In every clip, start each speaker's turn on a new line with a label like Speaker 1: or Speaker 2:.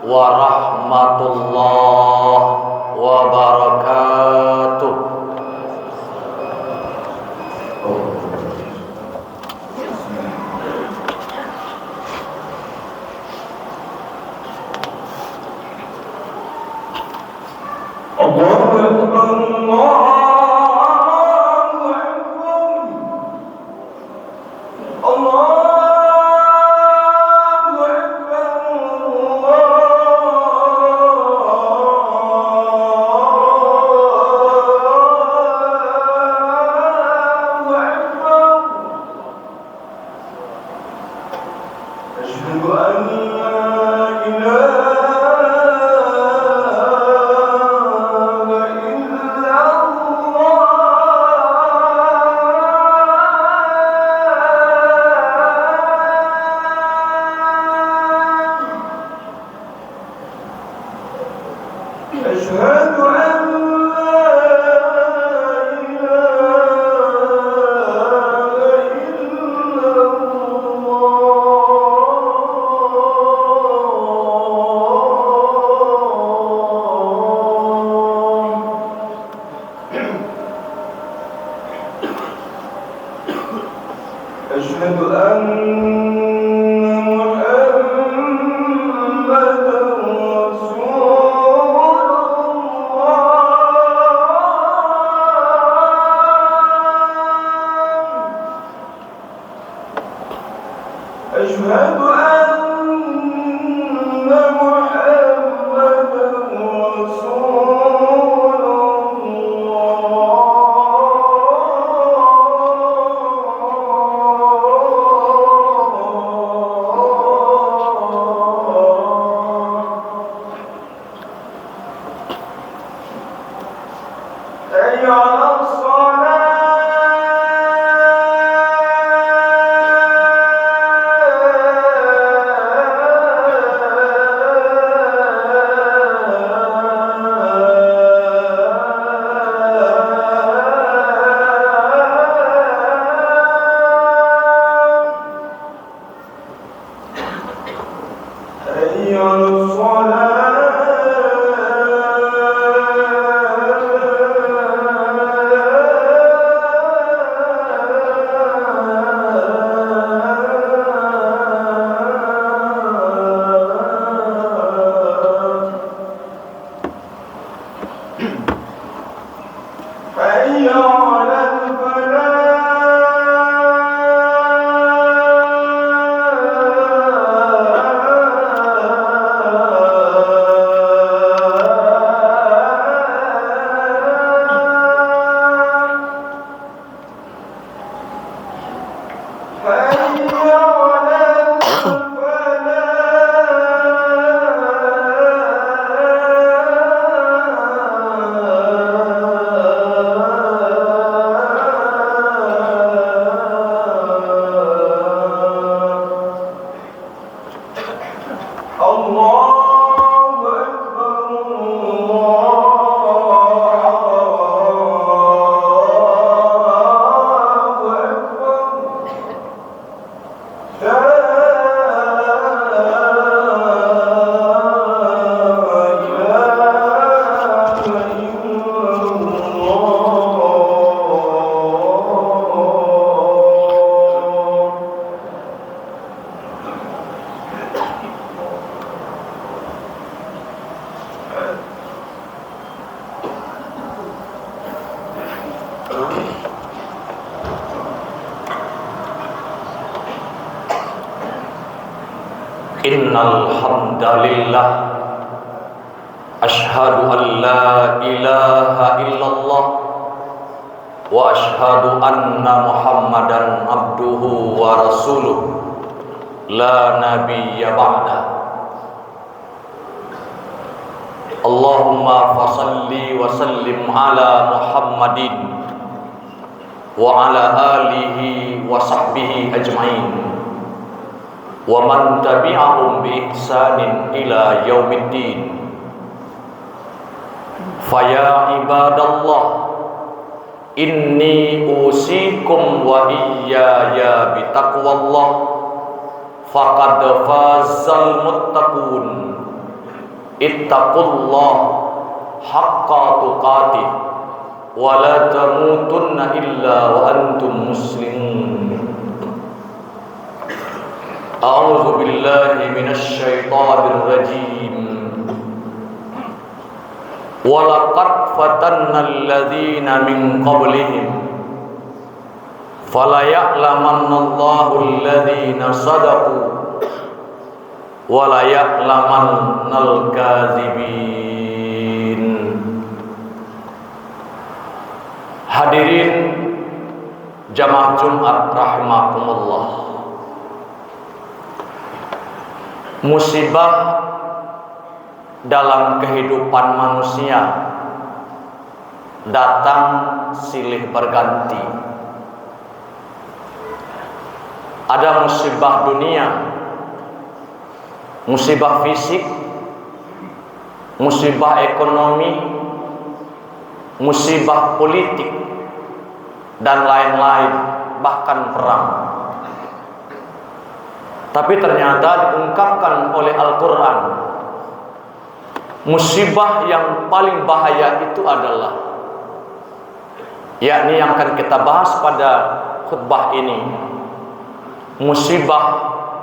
Speaker 1: warahmatullahi wabarakatuh. Allahu Akbar, Allahu Akbar, Allahu Innal hamdalillah asyhadu an la ilaha illallah wa asyhadu anna Muhammadan abduhu wa rasuluh la nabiyya ba'da. Allahumma fasalli wa sallim ala Muhammadin wa ala alihi wa sahbihi ajmain wa man tabi'ahum bi ihsanin ila yaumiddin. Faya ibadallah, inni usikum wa iyaya bitaqwallah, faqad fazal muttaqun. ittaqullah haqqa tuqatih wa la tamutunna illa wa antum muslimun. A'udzu billahi minasy syaithanir rajim. Wa laqad fatanna alladziina min qablihim fala ya'lamannallahu alladziina shadaqu wa la ya'lamannal kadzibin. Hadirin jamaah Jumat rahimakumullah. Musibah dalam kehidupan manusia datang silih berganti. Ada musibah dunia, musibah fisik, musibah ekonomi, musibah politik, dan lain-lain, bahkan perang. Tapi ternyata diungkapkan oleh Al-Quran, musibah yang paling bahaya itu adalah, yakni yang akan kita bahas pada khutbah ini, musibah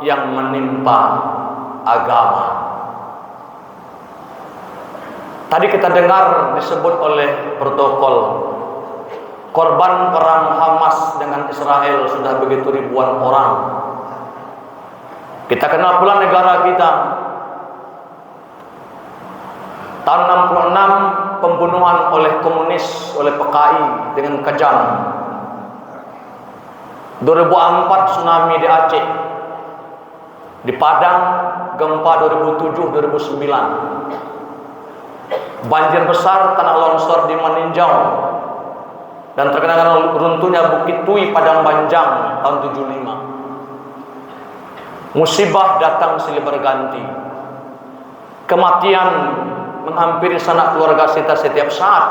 Speaker 1: yang menimpa agama. Tadi kita dengar disebut oleh protokol, korban perang Hamas dengan Israel sudah begitu ribuan orang. Kita kenal pula negara kita, tahun 66 pembunuhan oleh komunis, oleh PKI dengan kejam. 2004 tsunami di Aceh, di Padang gempa 2007-2009, banjir besar, tanah longsor di Maninjau, dan terkena runtuhnya Bukit Tui Padang Banjang tahun 75. Musibah datang silih berganti. Kematian menghampiri sanak keluarga kita setiap saat.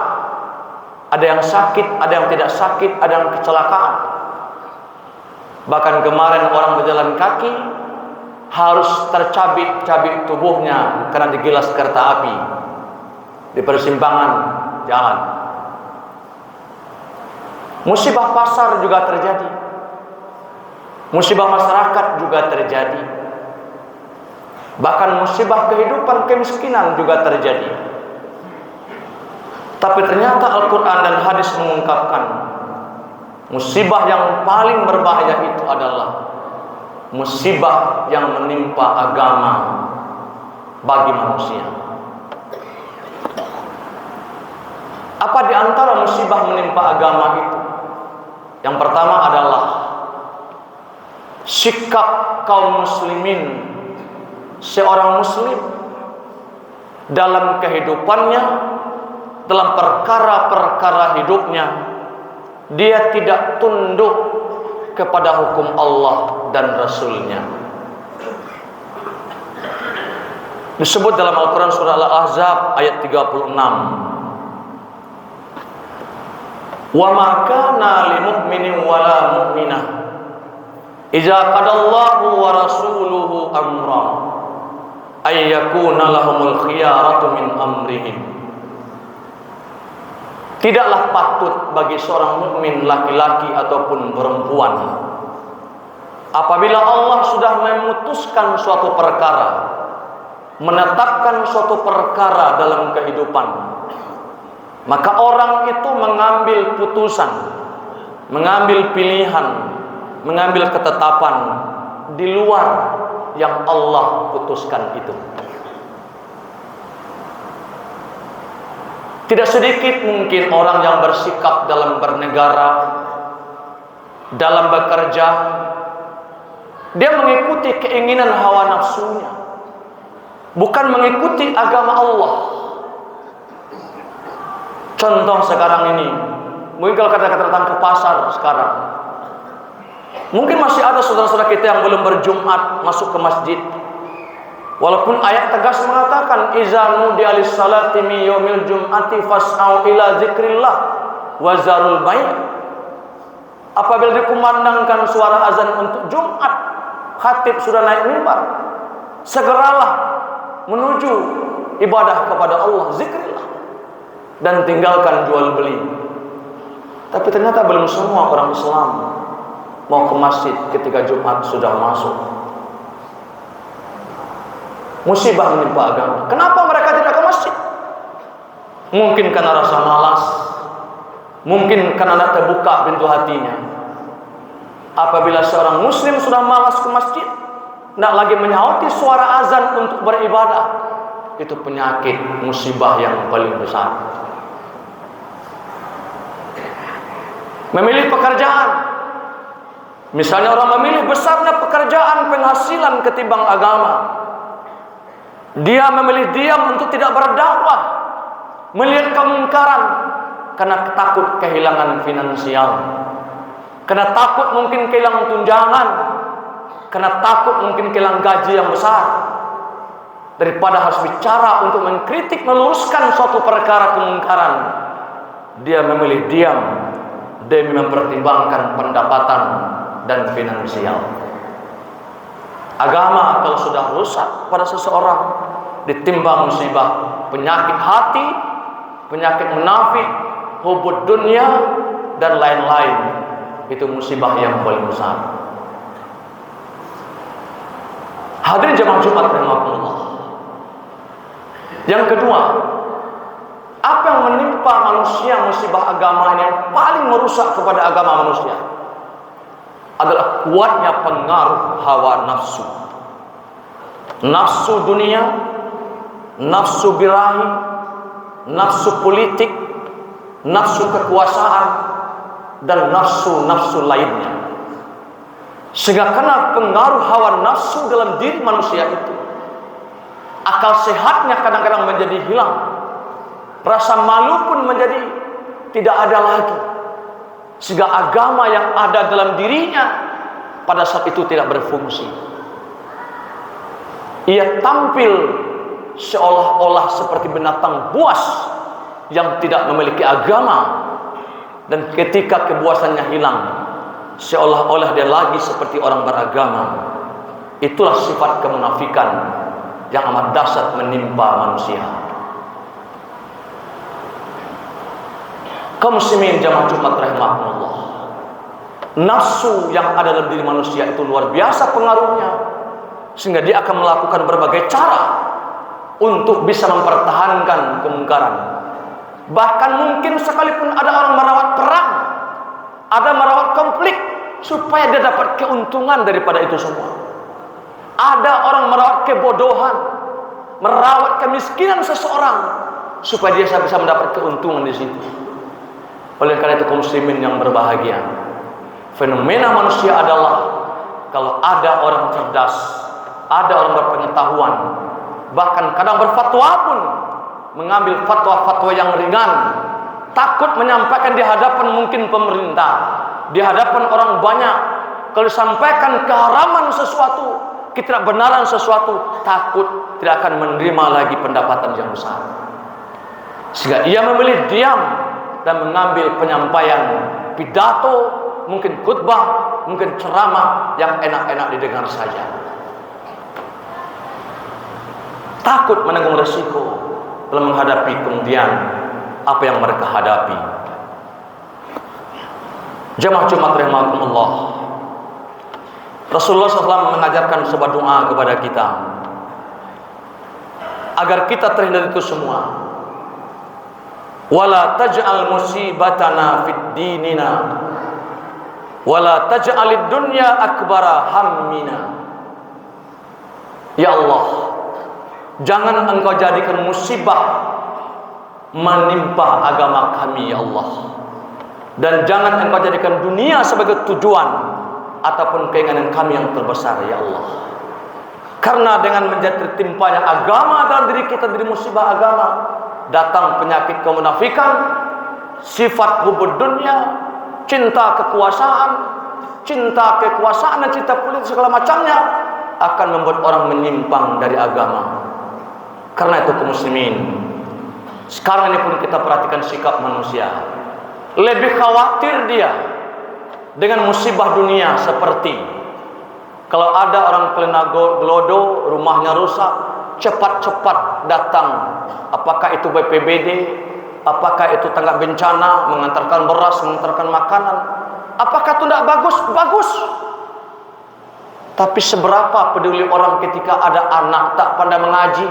Speaker 1: Ada yang sakit, ada yang tidak sakit, ada yang kecelakaan. Bahkan kemarin orang berjalan kaki harus tercabik-cabik tubuhnya karena digilas kereta api di persimpangan jalan. Musibah pasar juga terjadi. Musibah masyarakat juga terjadi. Bahkan musibah kehidupan kemiskinan juga terjadi. Tapi ternyata Al-Quran dan hadis mengungkapkan, musibah yang paling berbahaya itu adalah musibah yang menimpa agama bagi manusia. Apa di antara musibah menimpa agama itu? Yang pertama adalah sikap kaum muslimin, seorang muslim dalam kehidupannya, dalam perkara-perkara hidupnya, dia tidak tunduk kepada hukum Allah dan Rasulnya. Disebut dalam Al-Quran surah Al-Ahzab ayat 36, wa ma kana lil mu'minin wala mu'minah idza qadallahu wa rasuluhu amran ay yakuna lahumul khiyaratu min amrihim. Tidaklah patut bagi seorang mukmin laki-laki ataupun perempuan, apabila Allah sudah memutuskan suatu perkara, menetapkan suatu perkara dalam kehidupan, maka orang itu mengambil putusan, mengambil pilihan, mengambil ketetapan di luar yang Allah putuskan itu. Tidak sedikit mungkin orang yang bersikap dalam bernegara, dalam bekerja, dia mengikuti keinginan hawa nafsunya, bukan mengikuti agama Allah. Contoh sekarang ini, mungkin kalau kita datang ke pasar sekarang, mungkin masih ada saudara-saudara kita yang belum berjumat masuk ke masjid. Walaupun ayat tegas mengatakan iza nudiya lis-salati min yaumil jum'ati fas'au ila zikrillah wa zarul bai'. Apabila dikumandangkan suara azan untuk Jumat, khatib sudah naik mimbar, segeralah menuju ibadah kepada Allah, zikrillah, dan tinggalkan jual beli. Tapi ternyata belum semua orang Islam mau ke masjid ketika Jumat sudah masuk. Musibah menimpa agama. Kenapa mereka tidak ke masjid? Mungkin karena rasa malas, mungkin karena tidak terbuka pintu hatinya. Apabila seorang muslim sudah malas ke masjid, tidak lagi menyauti suara azan untuk beribadah, itu penyakit musibah yang paling besar. Memilih pekerjaan, misalnya orang memilih besarnya pekerjaan penghasilan ketimbang agama, dia memilih diam untuk tidak berdakwah, melihat kemungkaran karena takut kehilangan finansial, karena takut mungkin kehilangan tunjangan, karena takut mungkin kehilangan gaji yang besar. Daripada harus bicara untuk mengkritik, meluruskan suatu perkara kemungkaran, dia memilih diam demi mempertimbangkan pendapatan dan finansial. Agama kalau sudah rusak pada seseorang, ditimpa musibah, penyakit hati, penyakit munafik, hubud dunia, dan lain-lain, itu musibah yang paling besar. Hadirin jemaah Jumat rahimakumullah. Yang kedua, apa yang menimpa manusia musibah agama ini yang paling merusak kepada agama manusia adalah kuatnya pengaruh hawa nafsu. Nafsu dunia, nafsu birahi, nafsu politik, nafsu kekuasaan, dan nafsu-nafsu lainnya. Sehingga karena pengaruh hawa nafsu dalam diri manusia itu, akal sehatnya kadang-kadang menjadi hilang, rasa malu pun menjadi tidak ada lagi, sehingga agama yang ada dalam dirinya pada saat itu tidak berfungsi. Ia tampil seolah-olah seperti binatang buas yang tidak memiliki agama, dan ketika kebuasannya hilang, seolah-olah dia lagi seperti orang beragama. Itulah sifat kemunafikan yang amat dahsyat menimpa manusia. Kaum muslimin jamaah Jumat rahimakumullah, nafsu yang ada dalam diri manusia itu luar biasa pengaruhnya, sehingga dia akan melakukan berbagai cara untuk bisa mempertahankan kemungkaran. Bahkan mungkin sekalipun ada orang merawat perang, ada merawat konflik, supaya dia dapat keuntungan daripada itu semua. Ada orang merawat kebodohan, merawat kemiskinan seseorang, supaya dia bisa mendapat keuntungan di situ. Oleh karena itu kaum muslimin yang berbahagia, fenomena manusia adalah kalau ada orang cerdas, ada orang berpengetahuan, bahkan kadang berfatwa pun mengambil fatwa-fatwa yang ringan, takut menyampaikan di hadapan mungkin pemerintah, di hadapan orang banyak. Kalau disampaikan keharaman sesuatu, ketidakbenaran sesuatu, takut tidak akan menerima lagi pendapatan yang besar, sehingga ia memilih diam dan mengambil penyampaian pidato, mungkin khutbah, mungkin ceramah yang enak-enak didengar saja. Takut menanggung resiko dalam menghadapi kemudian apa yang mereka hadapi. Jamaah Jumat rahimakumullah, Rasulullah SAW mengajarkan sebuah doa kepada kita agar kita terhindar itu semua. Wala taj'al musibatana fid dinina, wala taj'alid dunya akbara hammina. Ya Allah, jangan Engkau jadikan musibah menimpa agama kami, ya Allah, dan jangan Engkau jadikan dunia sebagai tujuan ataupun keinginan kami yang terbesar, ya Allah. Karena dengan menjadi tertimpanya agama dalam diri kita, dari musibah agama, datang penyakit kemunafikan, sifat hubud dunia, cinta kekuasaan dan cinta politik segala macamnya, akan membuat orang menyimpang dari agama. Karena itu kaum muslimin, sekarang ini pun kita perhatikan sikap manusia. Lebih khawatir dia dengan musibah dunia, seperti kalau ada orang kelena gelodo, rumahnya rusak, cepat-cepat datang, apakah itu BPBD, apakah itu tanggap bencana, mengantarkan beras, mengantarkan makanan. Apakah itu tidak bagus? Bagus. Tapi seberapa peduli orang ketika ada anak tak pandai mengaji,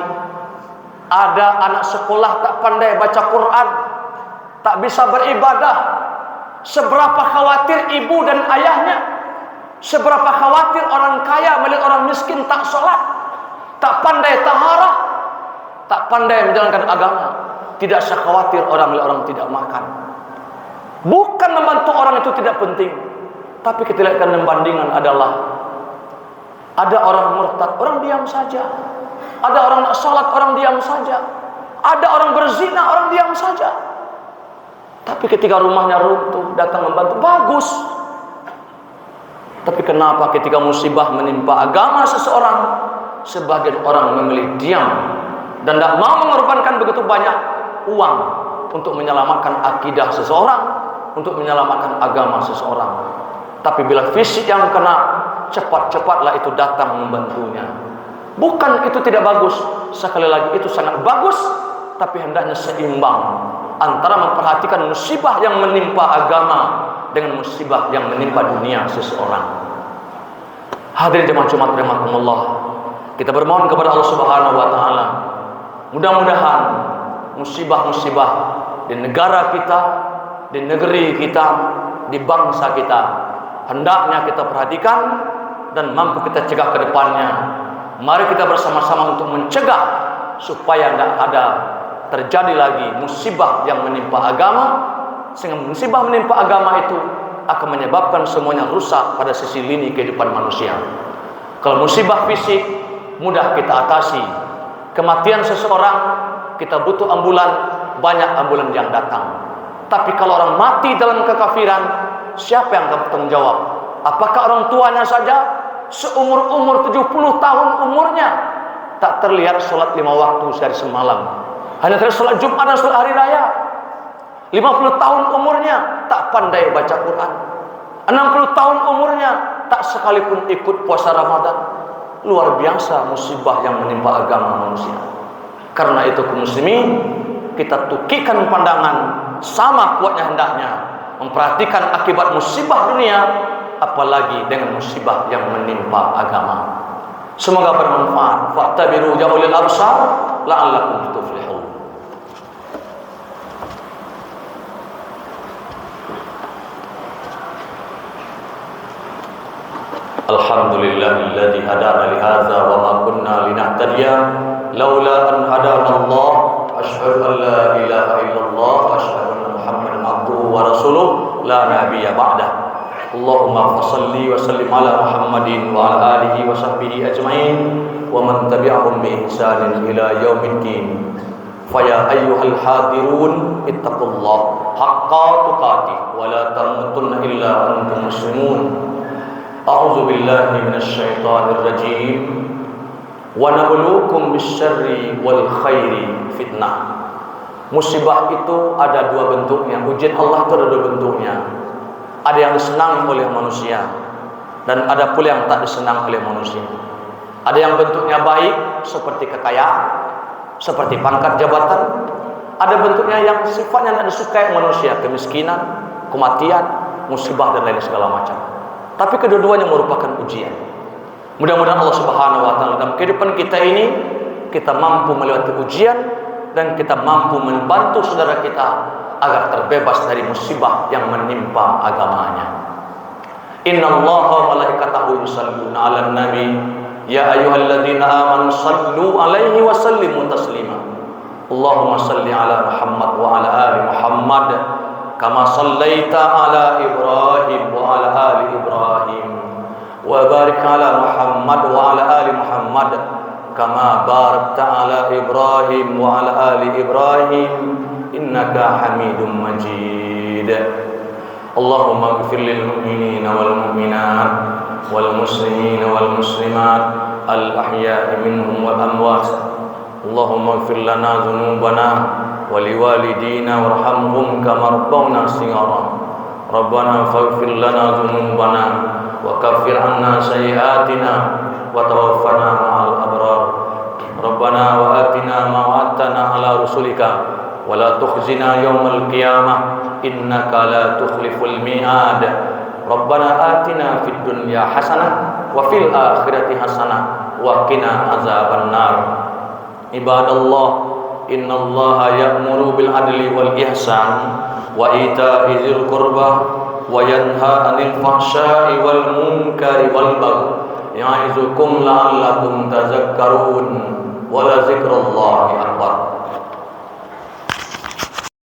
Speaker 1: ada anak sekolah tak pandai baca Quran, tak bisa beribadah? Seberapa khawatir ibu dan ayahnya? Seberapa khawatir orang kaya melihat orang miskin tak sholat, tak pandai taharah, tak pandai menjalankan agama? Tidak sekhawatir orang melihat orang tidak makan. Bukan membantu orang itu tidak penting, tapi kita lihat membandingan adalah ada orang murtad, orang diam saja. Ada orang nak salat, orang diam saja. Ada orang berzina, orang diam saja. Tapi ketika rumahnya runtuh, datang membantu, bagus. Tapi kenapa ketika musibah menimpa agama seseorang, sebagian orang memilih diam dan tidak mau mengorbankan begitu banyak uang untuk menyelamatkan akidah seseorang, untuk menyelamatkan agama seseorang. Tapi bila fisik yang kena, cepat-cepatlah itu datang membantunya. Bukan itu tidak bagus, sekali lagi itu sangat bagus, tapi hendaknya seimbang antara memperhatikan musibah yang menimpa agama dengan musibah yang menimpa dunia seseorang. Hadirin jemaah Jumat rahimakumullah, kita bermohon kepada Allah Subhanahu wa taala, mudah-mudahan musibah-musibah di negara kita, di negeri kita, di bangsa kita, hendaknya kita perhatikan dan mampu kita cegah ke depannya. Mari kita bersama-sama untuk mencegah supaya tidak ada terjadi lagi musibah yang menimpa agama, sehingga musibah menimpa agama itu akan menyebabkan semuanya rusak pada sisi lini kehidupan manusia. Kalau musibah fisik mudah kita atasi. Kematian seseorang kita butuh ambulan, banyak ambulan yang datang. Tapi kalau orang mati dalam kekafiran, siapa yang akan bertanggung jawab? Apakah orang tuanya saja seumur-umur 70 tahun umurnya tak terlihat sholat 5 waktu sehari semalam, hanya terlihat sholat Jumat dan sholat hari raya? 50 tahun umurnya tak pandai baca Quran, 60 tahun umurnya tak sekalipun ikut puasa Ramadan. Luar biasa musibah yang menimpa agama manusia. Karena itu kaum muslimin, kita tukikkan pandangan sama kuatnya hendaknya memperhatikan akibat musibah dunia, apalagi dengan musibah yang menimpa agama. Semoga bermanfaat. Fa'tabiru ya ulil absar la'allakum tuflihun. Alhamdulillahilladzi hadana li hadza wa ma kunna linahtadiya laula an hadana Allah. Asyhadu an la ilaha illallah wa asyhadu anna Muhammadan abduhu wa rasuluh la nabiyya ba'dah. Allahumma salli wa sallim ala Muhammadin wa ala alihi wa sahbihi ajma'in wa man tabi'ahum bi ihsanin ila yaumiddin. Fa ya ayyuhal hadirun ittaqullaha haqqa tuqatih wa la tamutunna illa antum muslimun. A'udzu billahi minasy syaithanir rajim. Wa nabluukum bisyarri wal khairi fitnah. Musibah itu ada dua bentuknya. Ujian Allah itu ada dua bentuknya. Ada yang disenangi oleh manusia dan ada pula yang tak disenangi oleh manusia. Ada yang bentuknya baik seperti kekayaan, seperti pangkat jabatan. Ada bentuknya yang sifatnya tidak disukai manusia, kemiskinan, kematian, musibah dan lain segala macam. Tapi kedua-duanya merupakan ujian. Mudah-mudahan Allah Subhanahu wa taala dalam kehidupan kita ini kita mampu melewati ujian dan kita mampu membantu saudara kita agar terbebas dari musibah yang menimpa agamanya. Innallaha wa malaikatahu yusholluna 'alan nabi ya ayyuhalladzina amanu shallu 'alaihi wa sallimu taslima. Allahumma shalli 'ala Muhammad wa 'ala ali Muhammad kama shallaita 'ala Ibrahim wa 'ala ali Ibrahim wa barik 'ala Muhammad wa 'ala ali Muhammad kama barakta 'ala Ibrahim wa 'ala ali Ibrahim innaka Hamidum Majid. Allahumma ighfir lil mu'minina wal mu'minat wal muslimina wal muslimat al ahya'i minhum wal amwat. Allahumma ighfir lana dhunubana wa liwalidina warhamhum kama rabbawna shighara. Rabbana faghfir lana dhunubana wa kaffir 'anna sayyi'atina wa tawaffana ma'al abrar. Rabbana ربنا وآتنا ما وعدتنا على رسلك ولا تخزنا يوم القيامة إنك لا تخلف الميعاد ربنا آتنا في الدنيا حسنة وفي الآخرة حسنة وقنا عذاب النار عباد الله إن الله يأمر بالعدل والإحسان وإيتاء ذي القربى وينهى عن الفحشاء والمنكر والبغي يعظكم لعلكم تذكرون ولذكر الله أكبر